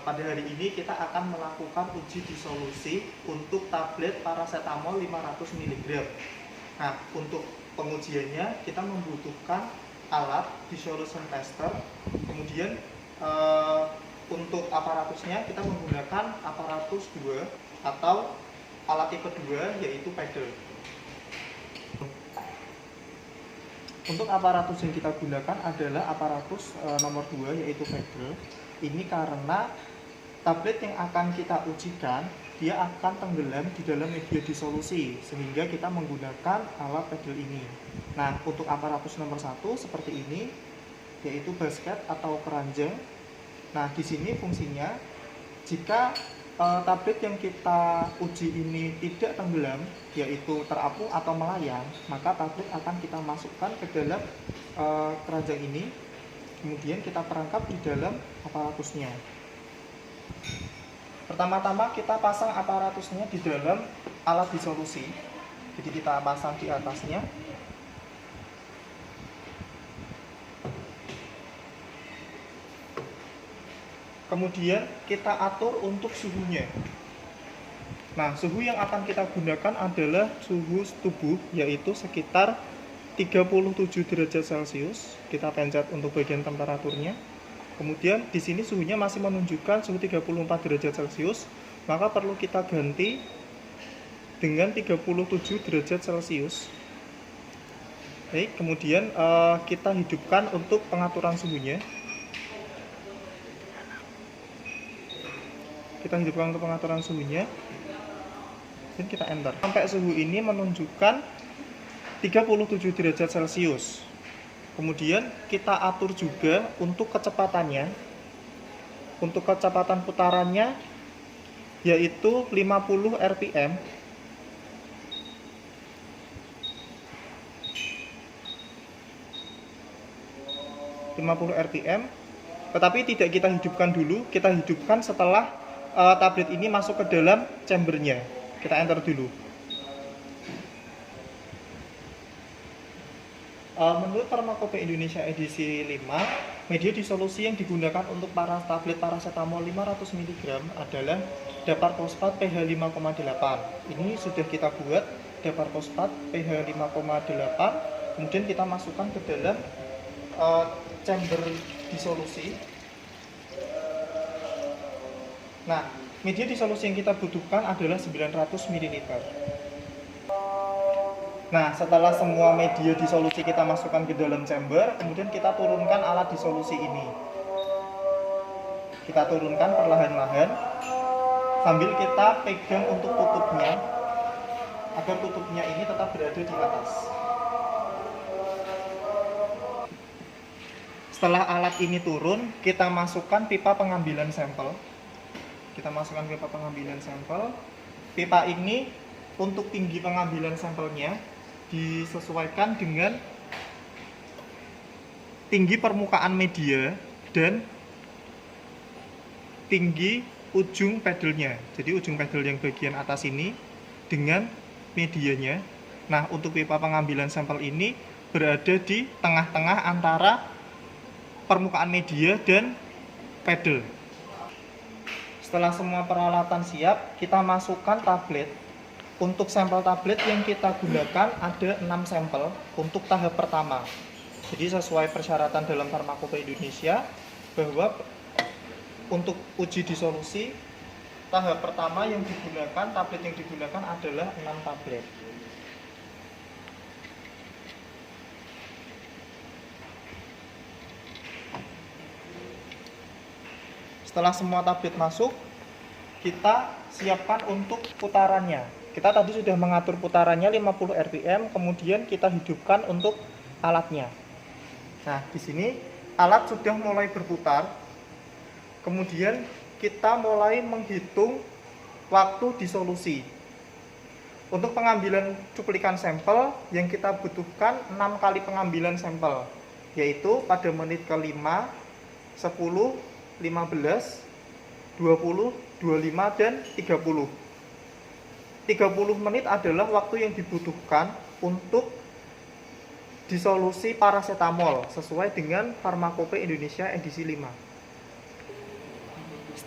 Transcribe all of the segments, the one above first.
pada hari ini kita akan melakukan uji disolusi untuk tablet paracetamol 500 mg. Nah, untuk pengujiannya kita membutuhkan alat dissolution tester. Kemudian untuk aparatusnya kita menggunakan aparatus 2 atau alat tipe 2 yaitu pedal. Untuk aparatus yang kita gunakan adalah aparatus nomor 2 yaitu pedal. Ini karena tablet yang akan kita ujikan dia akan tenggelam di dalam media disolusi sehingga kita menggunakan alat pedal ini. Nah, untuk aparatus nomor 1 seperti ini yaitu basket atau keranjang. Nah, di sini fungsinya jika tablet yang kita uji ini tidak tenggelam, yaitu terapung atau melayang, maka tablet akan kita masukkan ke dalam keranjang ini, kemudian kita perangkap di dalam aparatusnya. Pertama-tama kita pasang aparatusnya di dalam alat disolusi, jadi kita pasang di atasnya. Kemudian kita atur untuk suhunya. Nah, suhu yang akan kita gunakan adalah suhu tubuh, yaitu sekitar 37 derajat Celcius. Kita pencet untuk bagian temperaturnya. Kemudian di sini suhunya masih menunjukkan suhu 34 derajat Celcius, maka perlu kita ganti dengan 37 derajat Celcius. Baik, kemudian kita hidupkan untuk pengaturan suhunya. Kita hidupkan untuk pengaturan suhunya dan kita enter. Sampai suhu ini menunjukkan 37 derajat Celcius. Kemudian kita atur juga untuk kecepatannya. Untuk kecepatan putarannya yaitu 50 rpm. Tetapi tidak kita hidupkan dulu, kita hidupkan setelah tablet ini masuk ke dalam chambernya. Kita enter dulu. Menurut Farmakopeia Indonesia edisi 5, media disolusi yang digunakan untuk tablet paracetamol 500 mg adalah dapar fosfat pH 5,8. Ini sudah kita buat dapar fosfat pH 5,8. Kemudian kita masukkan ke dalam chamber disolusi. Nah, media disolusi yang kita butuhkan adalah 900 ml. Nah, setelah semua media disolusi kita masukkan ke dalam chamber, kemudian kita turunkan alat disolusi ini. Kita turunkan perlahan-lahan sambil kita pegang untuk tutupnya agar tutupnya ini tetap berada di atas. Setelah alat ini turun, kita masukkan pipa pengambilan sampel. Kita masukkan pipa pengambilan sampel. Pipa ini untuk tinggi pengambilan sampelnya disesuaikan dengan tinggi permukaan media dan tinggi ujung pedalnya. Jadi ujung pedal yang bagian atas ini dengan medianya. Nah, untuk pipa pengambilan sampel ini berada di tengah-tengah antara permukaan media dan pedal. Setelah semua peralatan siap, kita masukkan tablet. Untuk sampel tablet yang kita gunakan ada 6 sampel untuk tahap pertama. Jadi sesuai persyaratan dalam Farmakopeia Indonesia bahwa untuk uji disolusi tahap pertama yang digunakan, tablet yang digunakan adalah 6 tablet. Setelah semua tablet masuk, kita siapkan untuk putarannya. Kita tadi sudah mengatur putarannya 50 rpm, kemudian kita hidupkan untuk alatnya. Nah, di sini alat sudah mulai berputar. Kemudian kita mulai menghitung waktu disolusi. Untuk pengambilan cuplikan sampel yang kita butuhkan 6 kali pengambilan sampel, yaitu pada menit ke-5, 10, 15, 20, 25, dan 30. 30 menit adalah waktu yang dibutuhkan untuk disolusi paracetamol sesuai dengan Farmakopeia Indonesia edisi 5.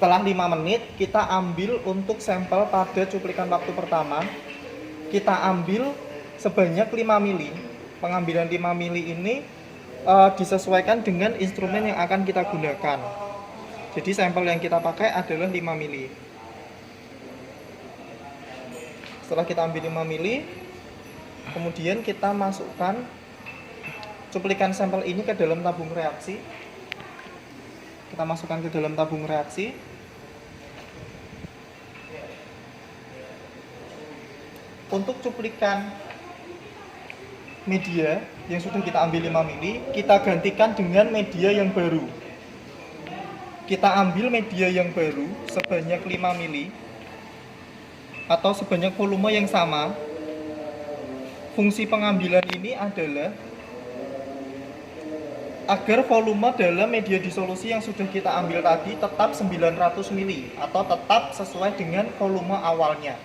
Setelah 5 menit kita ambil untuk sampel pada cuplikan waktu pertama. Kita ambil sebanyak 5 mili. Pengambilan 5 mili ini disesuaikan dengan instrumen yang akan kita gunakan. Jadi sampel yang kita pakai adalah 5 mili. Setelah kita ambil 5 mili, kemudian kita masukkan cuplikan sampel ini ke dalam tabung reaksi. Kita masukkan ke dalam tabung reaksi. Untuk cuplikan media yang sudah kita ambil 5 mili, kita gantikan dengan media yang baru. Kita ambil media yang baru sebanyak 5 mili atau sebanyak volume yang sama. Fungsi pengambilan ini adalah agar volume dalam media disolusi yang sudah kita ambil tadi tetap 900 mili atau tetap sesuai dengan volume awalnya.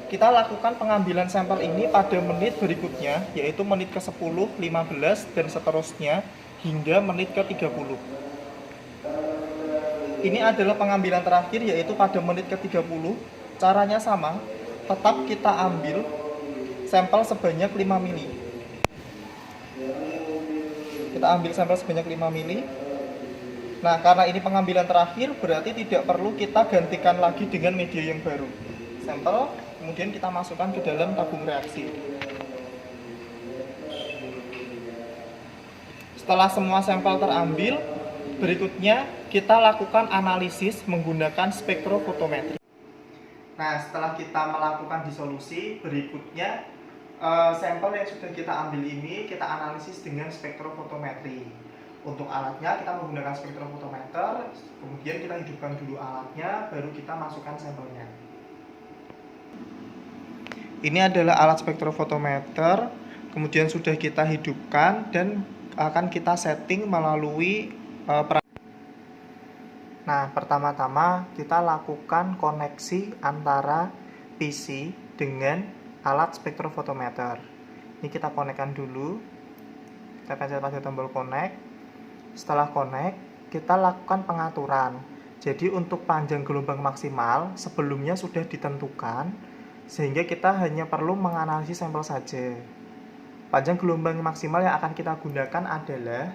Kita lakukan pengambilan sampel ini pada menit berikutnya, yaitu menit ke-10, 15, dan seterusnya hingga menit ke-30. Ini adalah pengambilan terakhir, yaitu pada menit ke-30. Caranya sama, tetap kita ambil sampel sebanyak 5 mili. Kita ambil sampel sebanyak 5 mili. Nah, karena ini pengambilan terakhir, berarti tidak perlu kita gantikan lagi dengan media yang baru. Sampel kemudian kita masukkan ke dalam tabung reaksi. Setelah semua sampel terambil, berikutnya kita lakukan analisis menggunakan spektrofotometri. Nah, setelah kita melakukan disolusi, berikutnya sampel yang sudah kita ambil ini kita analisis dengan spektrofotometri. Untuk alatnya kita menggunakan spektrofotometer, kemudian kita hidupkan dulu alatnya, baru kita masukkan sampelnya. Ini adalah alat spektrofotometer, kemudian sudah kita hidupkan dan akan kita setting melalui Nah, pertama-tama kita lakukan koneksi antara PC dengan alat spektrofotometer. Ini kita konekkan dulu. Kita pencet pada tombol connect. Setelah connect, kita lakukan pengaturan. Jadi untuk panjang gelombang maksimal sebelumnya sudah ditentukan, sehingga kita hanya perlu menganalisis sampel saja. Panjang gelombang maksimal yang akan kita gunakan adalah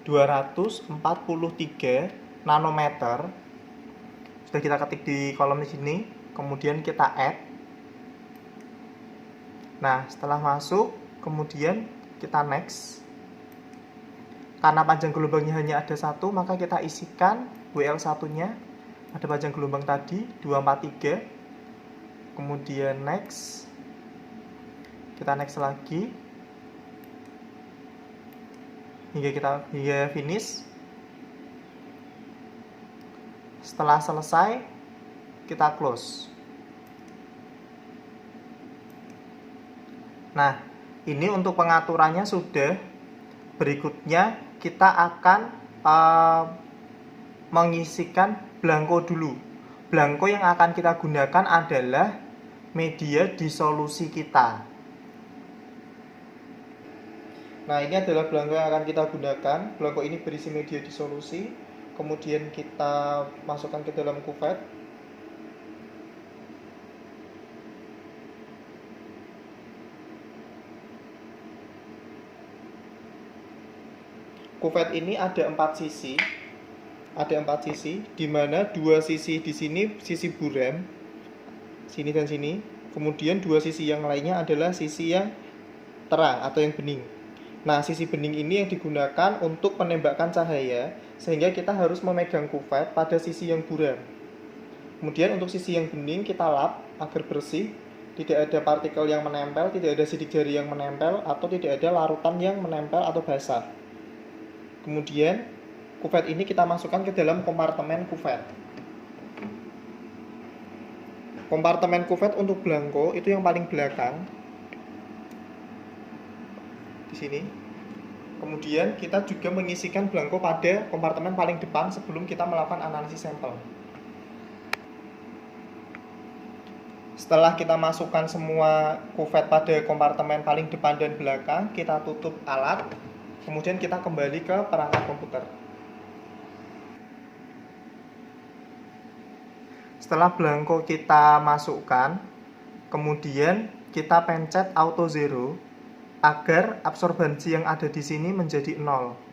243 nanometer. Sudah kita ketik di kolom di sini, kemudian kita add. Nah, setelah masuk, kemudian kita next. Karena panjang gelombangnya hanya ada satu, maka kita isikan WL1-nya. Ada panjang gelombang tadi 243. Kemudian next. Kita next lagi. Hingga finish. Setelah selesai, kita close. Nah, ini untuk pengaturannya sudah. Berikutnya kita akan mengisikan blanko dulu. Blanko yang akan kita gunakan adalah media disolusi kita. Nah, ini adalah blanko yang akan kita gunakan. Blanko ini berisi media disolusi. Kemudian kita masukkan ke dalam kuvet. Kuvet ini ada 4 sisi. Ada 4 sisi, di mana 2 sisi di sini sisi buram, sini dan sini. Kemudian 2 sisi yang lainnya adalah sisi yang terang atau yang bening. Nah, sisi bening ini yang digunakan untuk menembakkan cahaya, sehingga kita harus memegang kuvet pada sisi yang buram. Kemudian untuk sisi yang bening kita lap agar bersih, tidak ada partikel yang menempel, tidak ada sidik jari yang menempel, atau tidak ada larutan yang menempel atau basah. Kemudian kuvet ini kita masukkan ke dalam kompartemen kuvet. Kompartemen kuvet untuk blanko itu yang paling belakang. Di sini. Kemudian kita juga mengisikan blanko pada kompartemen paling depan sebelum kita melakukan analisis sampel. Setelah kita masukkan semua kuvet pada kompartemen paling depan dan belakang, kita tutup alat, kemudian kita kembali ke perangkat komputer. Setelah belangko kita masukkan, kemudian kita pencet auto zero agar absorbansi yang ada di sini menjadi 0.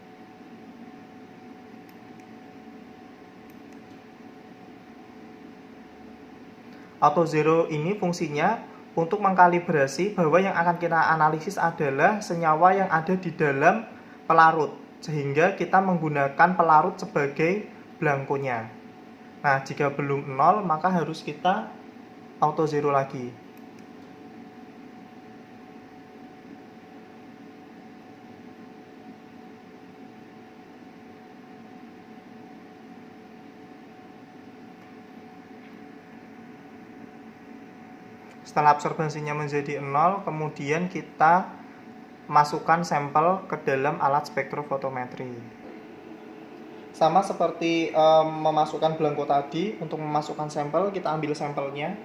Auto zero ini fungsinya untuk mengkalibrasi bahwa yang akan kita analisis adalah senyawa yang ada di dalam pelarut, sehingga kita menggunakan pelarut sebagai belangkonya. Nah, jika belum 0, maka harus kita auto zero lagi. Setelah absorbansinya menjadi 0, kemudian kita masukkan sampel ke dalam alat spektrofotometri. Sama seperti memasukkan belangko tadi, untuk memasukkan sampel kita ambil sampelnya,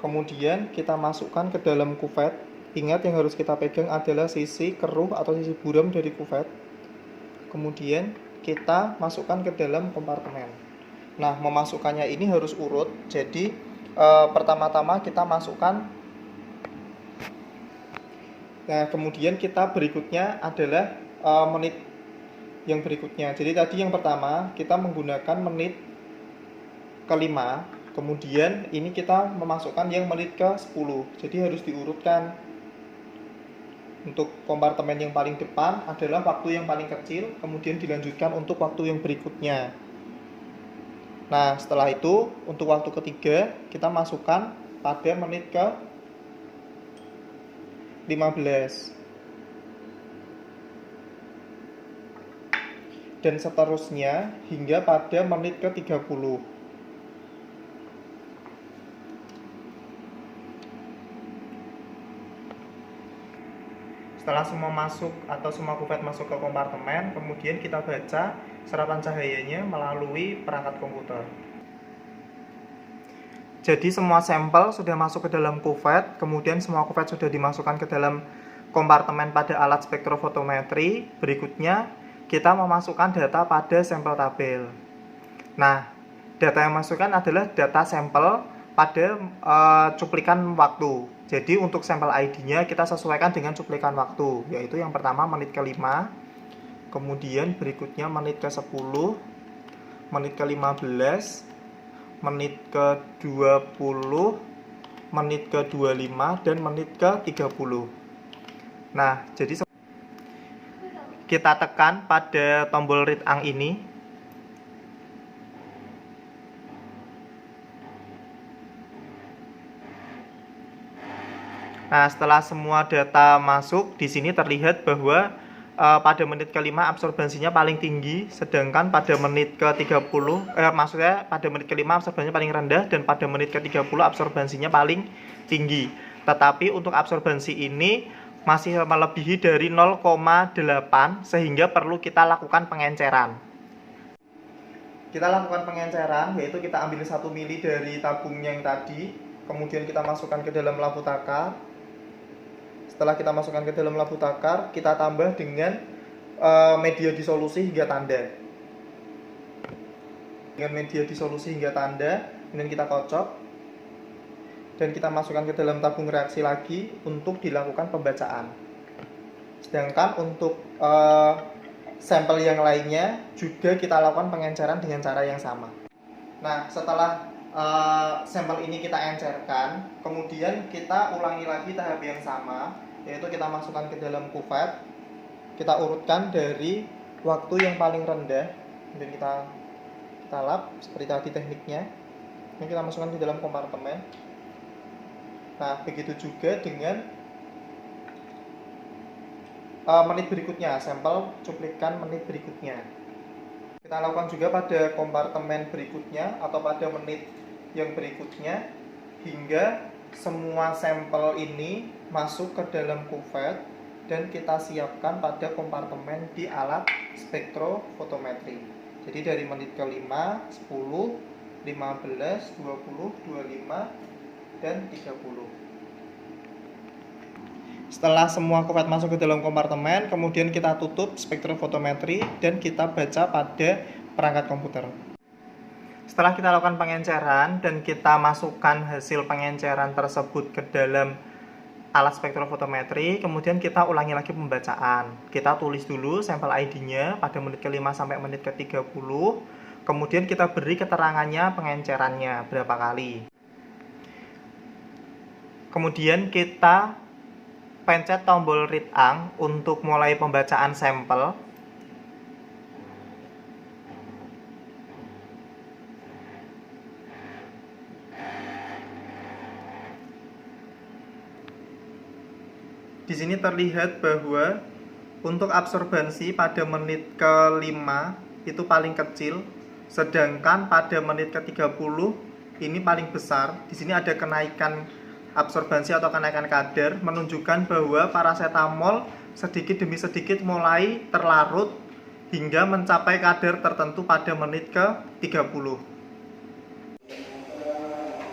kemudian kita masukkan ke dalam kuvet. Ingat, yang harus kita pegang adalah sisi keruh atau sisi buram dari kuvet. Kemudian kita masukkan ke dalam kompartemen. Nah, memasukkannya ini harus urut. Jadi pertama-tama kita masukkan. Nah, kemudian kita berikutnya adalah menit yang berikutnya. Jadi tadi yang pertama kita menggunakan menit kelima, kemudian ini kita memasukkan yang menit ke-10. Jadi harus diurutkan. Untuk kompartemen yang paling depan adalah waktu yang paling kecil, kemudian dilanjutkan untuk waktu yang berikutnya. Nah, setelah itu untuk waktu ketiga kita masukkan pada menit ke-15. Dan seterusnya hingga pada menit ke-30. Setelah semua masuk atau semua kuvet masuk ke kompartemen, kemudian kita baca serapan cahayanya melalui perangkat komputer. Jadi semua sampel sudah masuk ke dalam kuvet, kemudian semua kuvet sudah dimasukkan ke dalam kompartemen pada alat spektrofotometri. Berikutnya kita memasukkan data pada sampel tabel. Nah, data yang masukkan adalah data sampel pada cuplikan waktu. Jadi untuk sampel ID-nya kita sesuaikan dengan cuplikan waktu, yaitu yang pertama menit ke-5, kemudian berikutnya menit ke-10, menit ke-15, menit ke-20, menit ke-25, dan menit ke-30. Nah, jadi kita tekan pada tombol read ang ini. Nah, setelah semua data masuk, di sini terlihat bahwa pada menit ke-5 absorbansinya paling tinggi, sedangkan pada menit ke-30, maksudnya pada menit ke-5 absorbansinya paling rendah, dan pada menit ke-30 absorbansinya paling tinggi. Tetapi untuk absorbansi ini masih melebihi dari 0,8, sehingga perlu kita lakukan pengenceran. Kita lakukan pengenceran, yaitu kita ambil 1 mili dari tabungnya yang tadi, kemudian kita masukkan ke dalam labu takar. Setelah kita masukkan ke dalam labu takar, kita tambah dengan media disolusi hingga tanda. Dengan media disolusi hingga tanda, kemudian kita kocok dan kita masukkan ke dalam tabung reaksi lagi untuk dilakukan pembacaan. Sedangkan untuk sampel yang lainnya juga kita lakukan pengenceran dengan cara yang sama. Nah, setelah sampel ini kita encerkan, kemudian kita ulangi lagi tahap yang sama, yaitu kita masukkan ke dalam kuvet, kita urutkan dari waktu yang paling rendah, dan kita lap seperti tadi tekniknya. Ini kita masukkan ke dalam kompartemen. Nah, begitu juga dengan menit berikutnya, sampel cuplikan menit berikutnya. Kita lakukan juga pada kompartemen berikutnya atau pada menit yang berikutnya, hingga semua sampel ini masuk ke dalam kuvet dan kita siapkan pada kompartemen di alat spektrofotometri. Jadi dari menit ke-5, 10, 15, 20, 25, dan 30. Setelah semua kuvert masuk ke dalam kompartemen, kemudian kita tutup spektrofotometri dan kita baca pada perangkat komputer. Setelah kita lakukan pengenceran dan kita masukkan hasil pengenceran tersebut ke dalam alat spektrofotometri, kemudian kita ulangi lagi pembacaan. Kita tulis dulu sampel ID-nya pada menit ke-5 sampai menit ke-30. Kemudian kita beri keterangannya pengencerannya berapa kali. Kemudian kita pencet tombol read ang untuk mulai pembacaan sampel. Di sini terlihat bahwa untuk absorbansi pada menit ke-5 itu paling kecil, sedangkan pada menit ke-30 ini paling besar. Di sini ada kenaikan absorbansi atau kenaikan kadar, menunjukkan bahwa parasetamol sedikit demi sedikit mulai terlarut hingga mencapai kadar tertentu pada menit ke-30.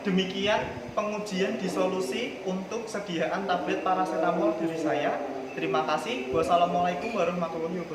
Demikian pengujian di solusi untuk sediaan tablet parasetamol dari saya. Terima kasih. Wassalamualaikum warahmatullahi wabarakatuh.